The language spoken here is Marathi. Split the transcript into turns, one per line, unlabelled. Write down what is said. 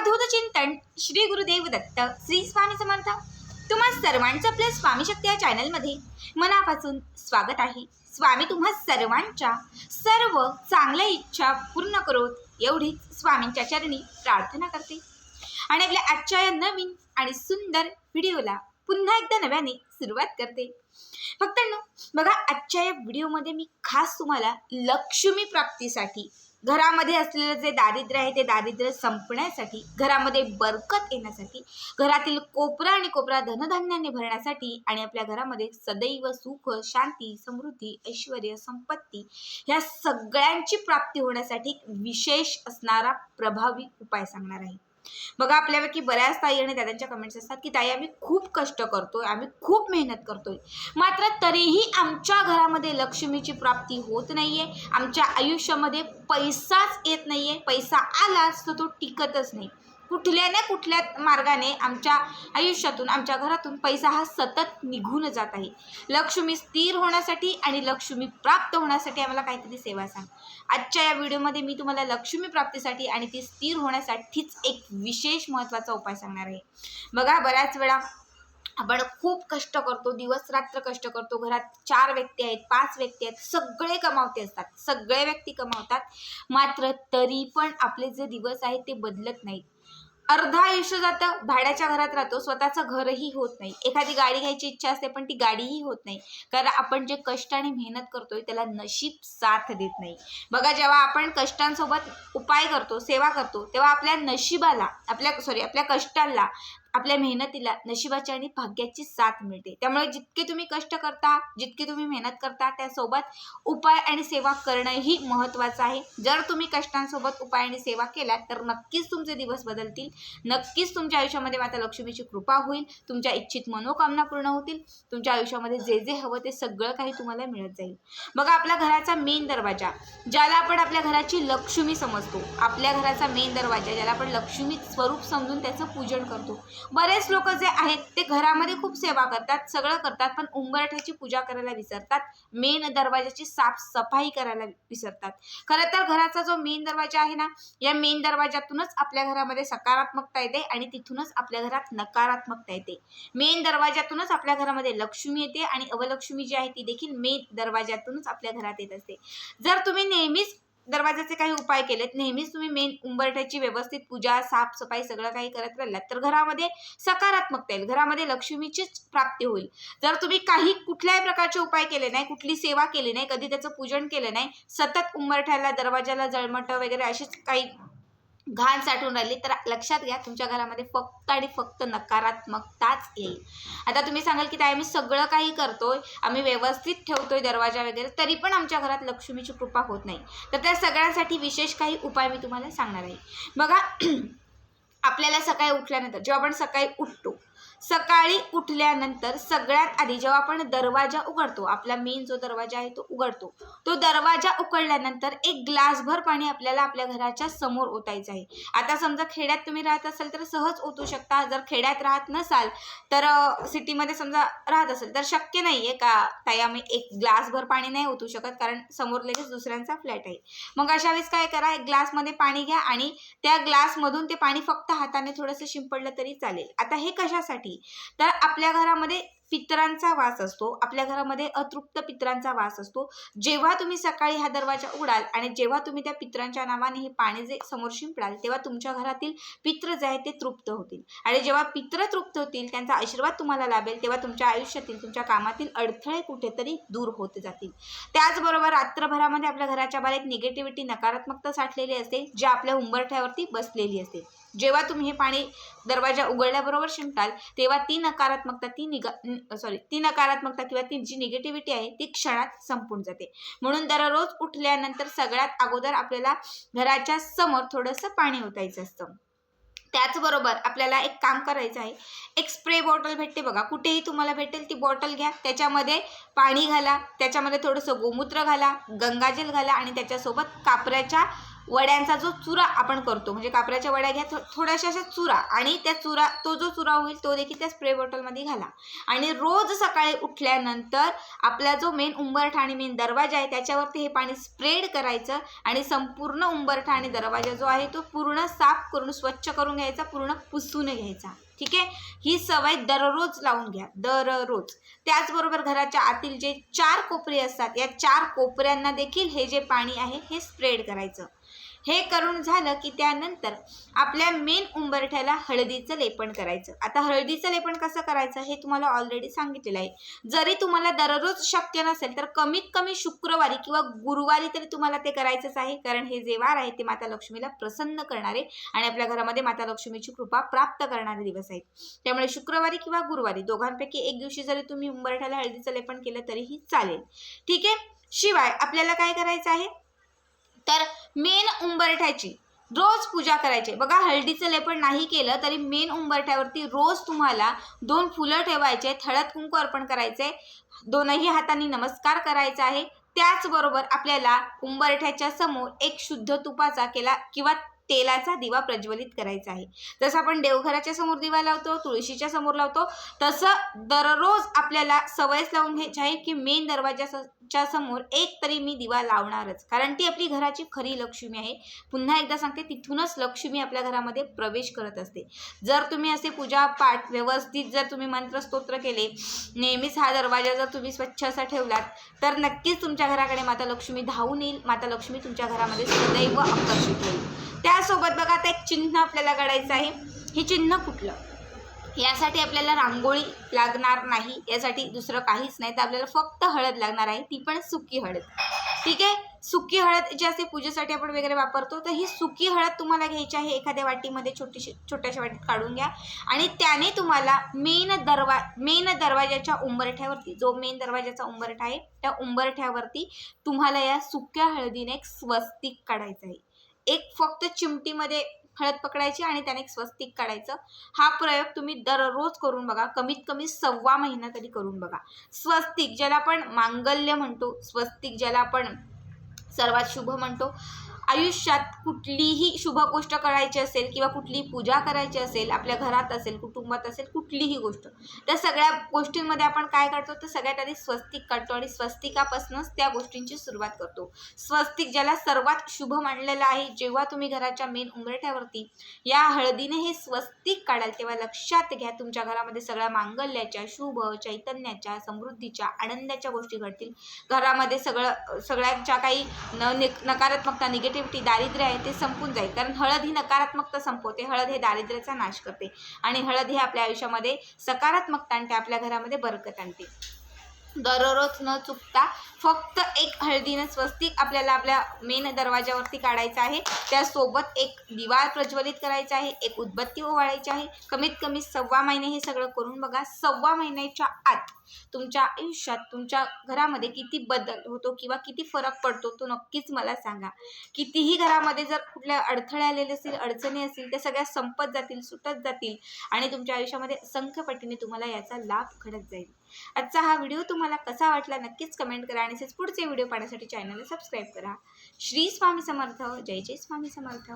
अवधूत चिंतन श्री गुरुदेव दत्त श्री स्वामी समर्थ। तुम्हा सर्वांचं आपल्या स्वामी शक्ती या चॅनलमध्ये मनापासून स्वागत आहे। स्वामी तुम्हा सर्वांच्या सर्व चांगल्या इच्छा पूर्ण करोत एवढी स्वामींच्या चरणी प्रार्थना करते आणि आपल्या आजच्या या नवीन आणि सुंदर व्हिडिओला पुन्हा एकदा नव्याने सुरुवात करते। फक्त बघा, आजच्या या व्हिडिओमध्ये मी खास तुम्हाला लक्ष्मी प्राप्तीसाठी, घरामध्ये असलेलं जे दारिद्र्य आहे ते दारिद्र्य संपण्यासाठी, घरामध्ये बरकत येण्यासाठी, घरातील कोपरा आणि कोपरा धनधान्याने भरण्यासाठी आणि आपल्या घरामध्ये सदैव सुख, शांती, समृद्धी, ऐश्वर्य, संपत्ती ह्या सगळ्यांची प्राप्ती होण्यासाठी विशेष असणारा प्रभावी उपाय सांगणार आहे। बघा, आपल्यापैकी बऱ्याच ताई आणि दादांच्या कमेंट्स असतात की ताई आम्ही खूप कष्ट करतोय, आम्ही खूप मेहनत करतोय, मात्र तरीही आमच्या घरामध्ये लक्ष्मीची प्राप्ती होत नाहीये, आमच्या आयुष्यामध्ये पैसाच येत नाहीये, पैसा आलाच तर तो टिकतच नाही। कुठल्या ना कुठल्या मार्गाने आमच्या आयुष्यातून, आमच्या घरातून पैसा हा सतत निघून जात आहे। लक्ष्मी स्थिर होण्यासाठी आणि लक्ष्मी प्राप्त होण्यासाठी आम्हाला काहीतरी सेवा सांग। आजच्या या व्हिडिओमध्ये मी तुम्हाला लक्ष्मी प्राप्तीसाठी आणि ती स्थिर होण्यासाठीच एक विशेष महत्त्वाचा उपाय सांगणार आहे। बघा, बऱ्याच वेळा आपण खूप कष्ट करतो, दिवस रात्र कष्ट करतो, घरात 4 व्यक्ती आहेत, 5 व्यक्ती आहेत, सगळे कमावते असतात, सगळे व्यक्ती कमावतात, मात्र तरी पण आपले जे दिवस आहेत ते बदलत नाहीत। अर्धा आयुष्य जातं, भाड्याच्या घरात राहतो, स्वतःचं घरही होत नाही, एखादी गाडी घ्यायची इच्छा असते पण ती गाडीही होत नाही, कारण आपण जे कष्ट आणि मेहनत करतोय त्याला नशीब साथ देत नाही। बघा, जेव्हा आपण कष्टांसोबत उपाय करतो, सेवा करतो, तेव्हा आपल्या नशिबाला, आपल्या कष्टाला, आपल्या मेहनतीला नशिबाची आणि भाग्याची साथ मिळते। त्यामुळे जितके तुम्ही कष्ट करता, जितकी तुम्ही मेहनत करता, त्यासोबत उपाय आणि सेवा करणंही महत्त्वाचं आहे। जर तुम्ही कष्टांसोबत उपाय आणि सेवा केल्यात तर नक्कीच तुमचे दिवस बदलतील, नक्कीच तुमच्या आयुष्यामध्ये माता लक्ष्मीची कृपा होईल, तुमच्या इच्छित मनोकामना पूर्ण होतील, तुमच्या आयुष्यामध्ये जे जे हवं ते सगळं काही तुम्हाला मिळत जाईल। बघा, आपल्या घराचा मेन दरवाजा, ज्याला आपण आपल्या घराची लक्ष्मी समजतो, आपल्या घराचा मेन दरवाजा ज्याला आपण लक्ष्मी स्वरूप समजून त्याचं पूजन करतो। बरेच लोक जे आहेत ते घरामध्ये खूप सेवा करतात, सगळं करतात, पण उंबरठ्याची पूजा करायला विसरतात, मेन दरवाजाची साफसफाई करायला विसरतात। खरं तर घराचा जो मेन दरवाजा आहे ना, या मेन दरवाजातूनच आपल्या घरामध्ये सकारात्मकता येते आणि तिथूनच आपल्या घरात नकारात्मकता येते। मेन दरवाजातूनच आपल्या घरामध्ये लक्ष्मी येते आणि अवलक्ष्मी जी आहे ती देखील मेन दरवाजातूनच आपल्या घरात येत असते। जर तुम्ही नेहमीच दरवाजाचे काही उपाय केलेत, नेहमीच तुम्ही मेन उंबरठ्याची व्यवस्थित पूजा, साफसफाई सगळं काही करत राहिलात तर घरामध्ये सकारात्मकता येईल, घरामध्ये लक्ष्मीचीच प्राप्ती होईल। जर तुम्ही कुठल्याही प्रकारचे उपाय केले नाही, कुठली सेवा केली नाही, कधी त्याचं पूजन केलं नाही, सतत उंबरठ्याला, दरवाजाला जळमट वगैरे अशीच काही घाण साठवून राहिली तर लक्षात घ्या, तुमच्या घरामध्ये फक्त आणि फक्त नकारात्मकताच येईल। आता तुम्ही सांगाल की ताई आम्ही सगळं काही करतोय, आम्ही व्यवस्थित ठेवतोय दरवाजा वगैरे, तरी पण आमच्या घरात लक्ष्मीची कृपा होत नाही, तर त्या सगळ्यांसाठी विशेष काही उपाय मी तुम्हाला सांगणार आहे। बघा, आपल्याला सकाळी उठल्यानंतर, जेव्हा आपण सकाळी उठतो, सकाळी उठल्यानंतर सगळ्यात आधी जेव्हा आपण दरवाजा उघडतो, आपला मेन जो दरवाजा आहे तो उघडतो, तो दरवाजा उघडल्यानंतर एक ग्लासभर पाणी आपल्याला आपल्या घराच्या समोर ओतायचं आहे। आता समजा खेड्यात तुम्ही राहत असाल तर सहज ओतू शकता, जर खेड्यात राहत नसाल तर सिटीमध्ये समजा राहत असेल तर शक्य नाही आहे का ताई आम्ही एक ग्लासभर पाणी नाही ओतू शकत, कारण समोर लगेच दुसऱ्यांचा फ्लॅट आहे। मग अशा वेळेस काय करा, एक ग्लासमध्ये पाणी घ्या आणि त्या ग्लासमधून ते पाणी फक्त हाताने थोडंसं शिंपडलं तरी चालेल। आता हे कशासाठी, तर आपल्या घरामध्ये पितरांचा वास असतो, आपल्या घरामध्ये अतृप्त पितरांचा वास असतो। जेव्हा तुम्ही सकाळी हा दरवाजा उघडाल आणि जेव्हा तुम्ही त्या पितरांच्या नावाने हे पाणी जे समोर शिंपडाल, तेव्हा तुमच्या घरातील पित्र जे आहेत ते तृप्त होतील आणि जेव्हा पित्र तृप्त होतील, त्यांचा आशीर्वाद तुम्हाला लाभेल, तेव्हा तुमच्या आयुष्यातील, तुमच्या कामातील अडथळे कुठेतरी दूर होत जातील। त्याचबरोबर रात्रभरामध्ये आपल्या घराच्या बाहेर एक निगेटिव्हिटी, नकारात्मकता साठलेली असते, जी आपल्या उंबरठ्यावरती बसलेली असते। जेव्हा तुम्ही हे पाणी दरवाजा उघडल्याबरोबर शिंपडाल, तेव्हा ती नकारात्मकता किंवा ती जी निगेटिव्हिटी आहे ती क्षणात संपून जाते। म्हणून दररोज उठल्यानंतर सगळ्यात अगोदर आपल्याला घराच्या समोर थोडंसं पाणी ओतायचं असतं। त्याचबरोबर आपल्याला एक काम करायचं आहे, एक स्प्रे बॉटल भेटते बघा, कुठेही तुम्हाला भेटेल, ती बॉटल घ्या, त्याच्यामध्ये पाणी घाला, त्याच्यामध्ये थोडंसं गोमूत्र घाला, गंगाजल घाला आणि त्याच्यासोबत कापराच्या वड्यांचा जो चुरा आपण करतो, म्हणजे कापराच्या वड्या घ्या थोड्याशा अशा चुरा, आणि त्या चुरा तो जो चुरा होईल तो देखील त्या स्प्रे बॉटलमध्ये घाला. आणि रोज सकाळी उठल्यानंतर आपला जो मेन उंबरठा आणि मेन दरवाजा आहे त्याच्यावरती हे पाणी स्प्रेड करायचं आणि संपूर्ण उंबरठा आणि दरवाजा जो आहे तो पूर्ण साफ करून स्वच्छ करून घ्यायचा, पूर्ण पुसून घ्यायचा. ठीक आहे, ही सवय दररोज लावून घ्या, दररोज. त्याचबरोबर घराच्या आतील जे 4 कोपरे असतात या 4 कोपऱ्यांना देखील हे जे पाणी आहे हे स्प्रेड करायचं. हे करून झालं की त्यानंतर आपल्या मेन उंबरठ्याला हळदीचं लेपन करायचं. आता हळदीचं लेपन कसं करायचं हे तुम्हाला ऑलरेडी सांगितलेलं आहे. जरी तुम्हाला दररोज शक्य नसेल तर कमीत कमी शुक्रवारी किंवा गुरुवारी तरी तुम्हाला ते करायचंच आहे, कारण हे जे वार आहे ते माता लक्ष्मीला प्रसन्न करणारे आणि आपल्या घरामध्ये माता लक्ष्मीची कृपा प्राप्त करणारे दिवस आहेत. त्यामुळे शुक्रवारी किंवा गुरुवारी दोघांपैकी एक दिवशी जरी तुम्ही उंबरठ्याला हळदीचं लेपन केलं तरीही चालेल. ठीक आहे. शिवाय आपल्याला काय करायचं आहे तर मेन उंबरठ्याची रोज पूजा करायची. बघा, हळदीचं लेपन नाही केलं तरी मेन उंबरठ्यावरती रोज तुम्हाला 2 फुलं ठेवायचे, हळद कुंकू अर्पण करायचे, दोनही हातांनी नमस्कार करायचा आहे. त्याचबरोबर आपल्याला उंबरठ्याच्या समोर एक शुद्ध तुपाचा किंवा तेलाचा दिवा प्रज्वलित करायचा आहे. जसं आपण देवघराच्या समोर दिवा लावतो, तुळशीच्या समोर लावतो, तसं दररोज आपल्याला सवयच लावून घ्यायची आहे की मेन दरवाजाच्या समोर एक तरी मी दिवा लावणारच, कारण ती आपली घराची खरी लक्ष्मी आहे. पुन्हा एकदा सांगते, तिथूनच लक्ष्मी आपल्या घरामध्ये प्रवेश करत असते. जर तुम्ही असे पूजापाठ व्यवस्थित जर तुम्ही मंत्र स्तोत्र केले, नेहमीच हा दरवाजा जर तुम्ही स्वच्छ असा ठेवलात तर नक्कीच तुमच्या घराकडे माता लक्ष्मी धावून येईल. माता लक्ष्मी तुमच्या घरामध्ये सदैव आकर्षित होईल. त्यासोबत बघा, आता एक चिन्ह आपल्याला काढायचं आहे. हे चिन्ह कुठलं, यासाठी आपल्याला रांगोळी लागणार नाही, यासाठी दुसरं काहीच नाही, तर आपल्याला फक्त हळद लागणार आहे, ती पण सुकी हळद. ठीक आहे, सुकी हळद जी असते पूजेसाठी आपण वगैरे वापरतो, तर ही सुकी हळद तुम्हाला घ्यायची आहे. एखाद्या वाटीमध्ये छोट्याशा वाटीत काढून घ्या आणि त्याने तुम्हाला मेन दरवाजाच्या उंबरठ्यावरती, जो मेन दरवाजाचा उंबरठा आहे त्या उंबरठ्यावरती तुम्हाला या सुक्या हळदीने एक स्वस्तिक काढायचं आहे. एक फक्त चिमटीमध्ये हळद पकडायची आणि त्याने एक स्वस्तिक काढायचं. हा प्रयोग तुम्ही दररोज करून बघा, कमीत कमी 1.25 महिना तरी करून बघा. स्वस्तिक ज्याला आपण मांगल्य म्हणतो, स्वस्तिक ज्याला आपण सर्वात शुभ म्हणतो. आयुष्यात कुठलीही शुभ गोष्ट करायची असेल किंवा कुठली पूजा करायची असेल, आपल्या घरात असेल, कुटुंबात असेल, कुठलीही गोष्ट, त्या सगळ्या गोष्टींमध्ये आपण काय करतो तर सगळ्यात आधी स्वस्तिक काढतो आणि स्वस्तिकापासूनच त्या गोष्टींची सुरुवात करतो. स्वस्तिक ज्याला सर्वात शुभ मानलेलं आहे, जेव्हा तुम्ही घराच्या मेन उंबरठ्यावरती या हळदीने हे स्वस्तिक काढाल तेव्हा लक्षात घ्या तुमच्या घरामध्ये सगळ्या मांगल्याच्या, शुभ, चैतन्याच्या, समृद्धीच्या, आनंदाच्या गोष्टी घडतील. घरामध्ये सगळ्यांच्या काही नकारात्मकता, निगेटिव्हिटी, दारिद्र्य आहे ते संपून जाईल, कारण हळद ही नकारात्मकता संपवते. हळद हे दारिद्र्याचा नाश करते आणि हळद ही आपल्या आयुष्यामध्ये सकारात्मकता आणते, आपल्या घरामध्ये बरकत आणते. दररोज न चुकता फक्त एक हळदीनं स्वस्तिक आपल्याला आपल्या मेन दरवाजावरती काढायचं आहे. त्यासोबत एक दिवा प्रज्वलित करायचा आहे, एक उदबत्ती ओवाळायची आहे. कमीत कमी 1.25 महिने हे सगळं करून बघा. 1.25 महिन्याच्या आत तुमच्या आयुष्यात, तुमच्या घरामध्ये किती बदल होतो किंवा किती फरक पडतो तो नक्कीच मला सांगा. कितीही घरामध्ये जर कुठल्या अडथळे आलेले असतील, अडचणी असतील, त्या सगळ्या संपत जातील, सुटत जातील आणि तुमच्या आयुष्यामध्ये असंख्य पटीने तुम्हाला याचा लाभ घडत जाईल. आजचा हा व्हिडिओ तुम्हाला कसा वाटला नक्कीच कमेंट करा आणि पुढचे व्हिडिओ पाहण्यासाठी चॅनलला सबस्क्राईब करा. श्री स्वामी समर्थ. जय जय स्वामी समर्थ.